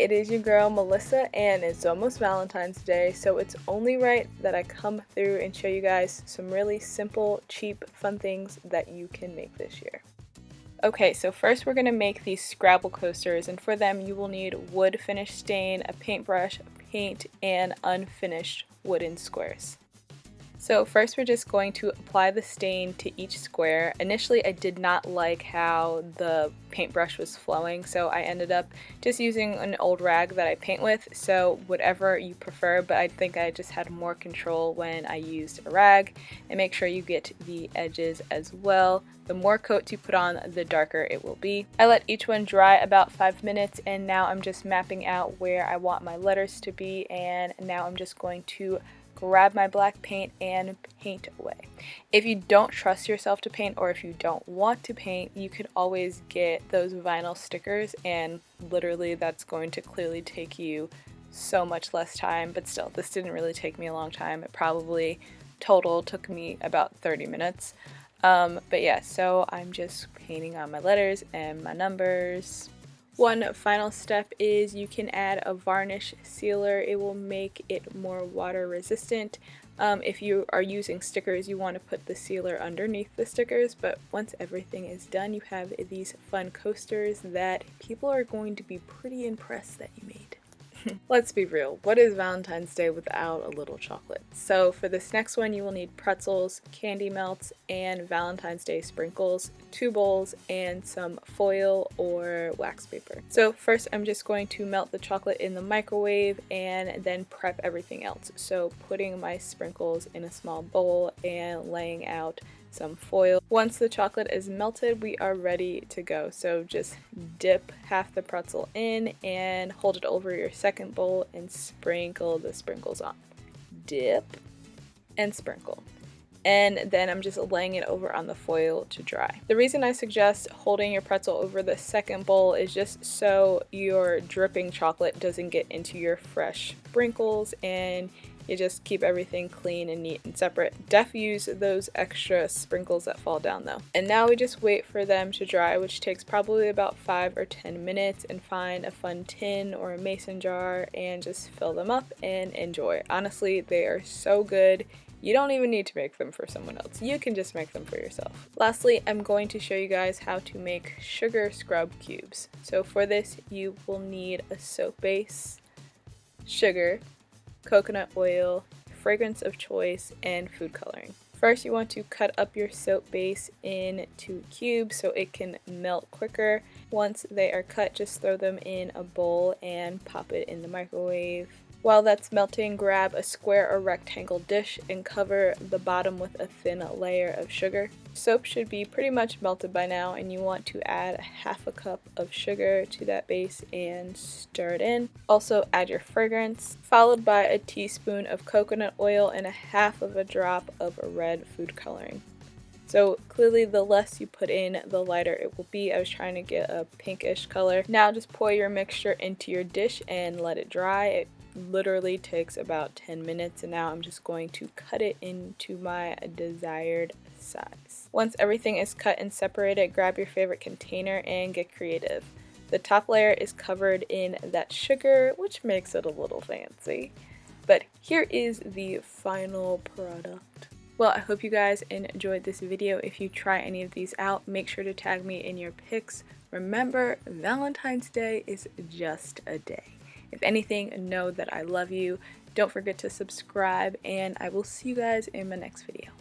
it is your girl Melissa, and it's almost Valentine's Day, so it's only right that I come through and show you guys some really simple, cheap, fun things that you can make this year. Okay, so first we're going to make these Scrabble coasters, and for them you will need wood finish stain, a paintbrush, paint, and unfinished wooden squares. So first we're just going to apply the stain to each square. Initially I did not like how the paintbrush was flowing, so I ended up just using an old rag that I paint with, so whatever you prefer, but I think I just had more control when I used a rag. And make sure you get the edges as well. The more coats you put on, the darker it will be. I let each one dry about 5 minutes, and now I'm just mapping out where I want my letters to be, and now I'm just going to grab my black paint and paint away. If you don't trust yourself to paint, or if you don't want to paint, you could always get those vinyl stickers, and literally that's going to clearly take you so much less time. But still, this didn't really take me a long time. It probably total took me about 30 minutes. But yeah, so I'm just painting on my letters and my numbers. One final step is you can add a varnish sealer. It will make it more water resistant. If you are using stickers, you want to put the sealer underneath the stickers, but once everything is done, you have these fun coasters that people are going to be pretty impressed that you made. Let's be real, what is Valentine's Day without a little chocolate? So for this next one, you will need pretzels, candy melts, and Valentine's Day sprinkles, 2 bowls, and some foil or wax paper. So first I'm just going to melt the chocolate in the microwave and then prep everything else. So putting my sprinkles in a small bowl and laying out some foil. Once the chocolate is melted, we are ready to go. So just dip half the pretzel in and hold it over your second bowl and sprinkle the sprinkles on. Dip and sprinkle. And then I'm just laying it over on the foil to dry. The reason I suggest holding your pretzel over the second bowl is just so your dripping chocolate doesn't get into your fresh sprinkles, and you just keep everything clean and neat and separate. Def use those extra sprinkles that fall down though. And now we just wait for them to dry, which takes probably about 5 or 10 minutes, and find a fun tin or a mason jar and just fill them up and enjoy. Honestly, they are so good. You don't even need to make them for someone else. You can just make them for yourself. Lastly, I'm going to show you guys how to make sugar scrub cubes. So for this, you will need a soap base, sugar, coconut oil, fragrance of choice, and food coloring. First, you want to cut up your soap base into cubes so it can melt quicker. Once they are cut, just throw them in a bowl and pop it in the microwave. While that's melting, grab a square or rectangle dish and cover the bottom with a thin layer of sugar. Soap should be pretty much melted by now, and you want to add 1/2 cup of sugar to that base and stir it in. Also add your fragrance, followed by a teaspoon of coconut oil and 1/2 drop of red food coloring. So clearly the less you put in, the lighter it will be. I was trying to get a pinkish color. Now just pour your mixture into your dish and let it dry. It literally takes about 10 minutes, and now I'm just going to cut it into my desired size. Once everything is cut and separated, grab your favorite container and get creative. The top layer is covered in that sugar, which makes it a little fancy. But here is the final product. Well, I hope you guys enjoyed this video. If you try any of these out, make sure to tag me in your pics. Remember, Valentine's Day is just a day. If anything, know that I love you. Don't forget to subscribe, and I will see you guys in my next video.